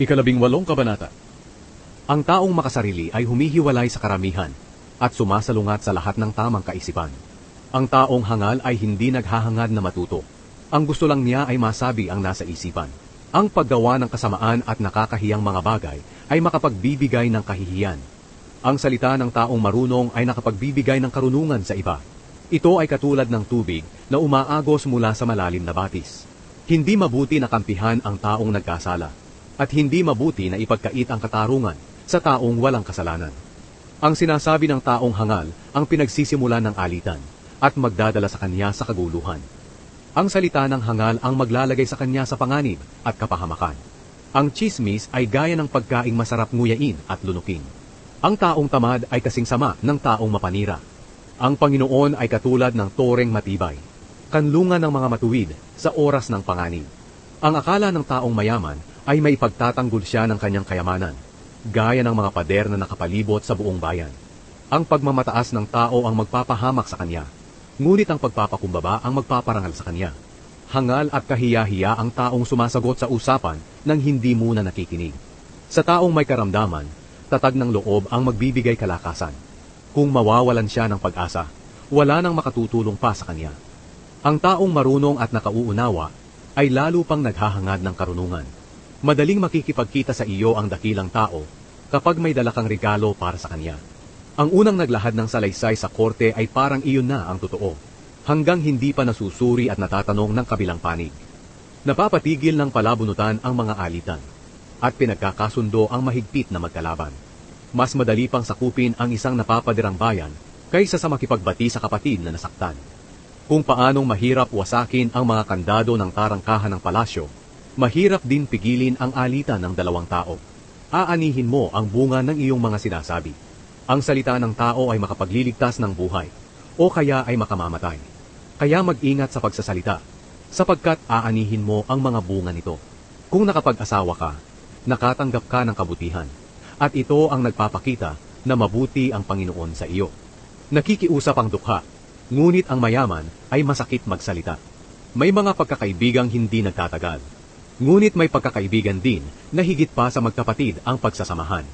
Ikalabing-walong kabanata. Ang taong makasarili ay humihiwalay sa karamihan at sumasalungat sa lahat ng tamang kaisipan. Ang taong hangal ay hindi naghahangad na matuto. Ang gusto lang niya ay masabi ang nasa isipan. Ang paggawa ng kasamaan at nakakahiyang mga bagay ay makapagbibigay ng kahihiyan. Ang salita ng taong marunong ay nakapagbibigay ng karunungan sa iba. Ito ay katulad ng tubig na umaagos mula sa malalim na batis. Hindi mabuti na kampihan ang taong nagkasala, at hindi mabuti na ipagkait ang katarungan sa taong walang kasalanan. Ang sinasabi ng taong hangal ang pinagsisimulan ng alitan, at magdadala sa kanya sa kaguluhan. Ang salita ng hangal ang maglalagay sa kanya sa panganib at kapahamakan. Ang tsismis ay gaya ng pagkaing masarap nguyain at lunukin. Ang taong tamad ay kasing sama ng taong mapanira. Ang Panginoon ay katulad ng toreng matibay, kanlungan ng mga matuwid sa oras ng panganib. Ang akala ng taong mayaman ay may pagtatanggol siya ng kanyang kayamanan, gaya ng mga pader na nakapalibot sa buong bayan. Ang pagmamataas ng tao ang magpapahamak sa kanya, ngunit ang pagpapakumbaba ang magpaparangal sa kanya. Hangal at kahiya-hiya ang taong sumasagot sa usapan nang hindi muna nakikinig. Sa taong may karamdaman, tatag ng loob ang magbibigay kalakasan. Kung mawawalan siya ng pag-asa, wala nang makatutulong pa sa kanya. Ang taong marunong at nakauunawa ay lalo pang naghahangad ng karunungan. Madaling makikipagkita sa iyo ang dakilang tao kapag may dala kang regalo para sa kanya. Ang unang naglahad ng salaysay sa korte ay parang iyon na ang totoo, hanggang hindi pa nasusuri at natatanong ng kabilang panig. Napapatigil ng palabunutan ang mga alitan, at pinagkakasundo ang mahigpit na magkalaban. Mas madali pang sakupin ang isang napapadirang bayan kaysa sa makipagbati sa kapatid na nasaktan. Kung paanong mahirap wasakin ang mga kandado ng tarangkahan ng palasyo, mahirap din pigilin ang alitan ng dalawang tao. Aanihin mo ang bunga ng iyong mga sinasabi. Ang salita ng tao ay makapagliligtas ng buhay, o kaya ay makamamatay. Kaya mag-ingat sa pagsasalita, sapagkat aanihin mo ang mga bunga nito. Kung nakapag-asawa ka, nakatanggap ka ng kabutihan, at ito ang nagpapakita na mabuti ang Panginoon sa iyo. Nakikiusap ang dukha, ngunit ang mayaman ay masakit magsalita. May mga pagkakaibigang hindi nagtatagal, ngunit may pagkakaibigan din na higit pa sa magkapatid ang pagsasamahan.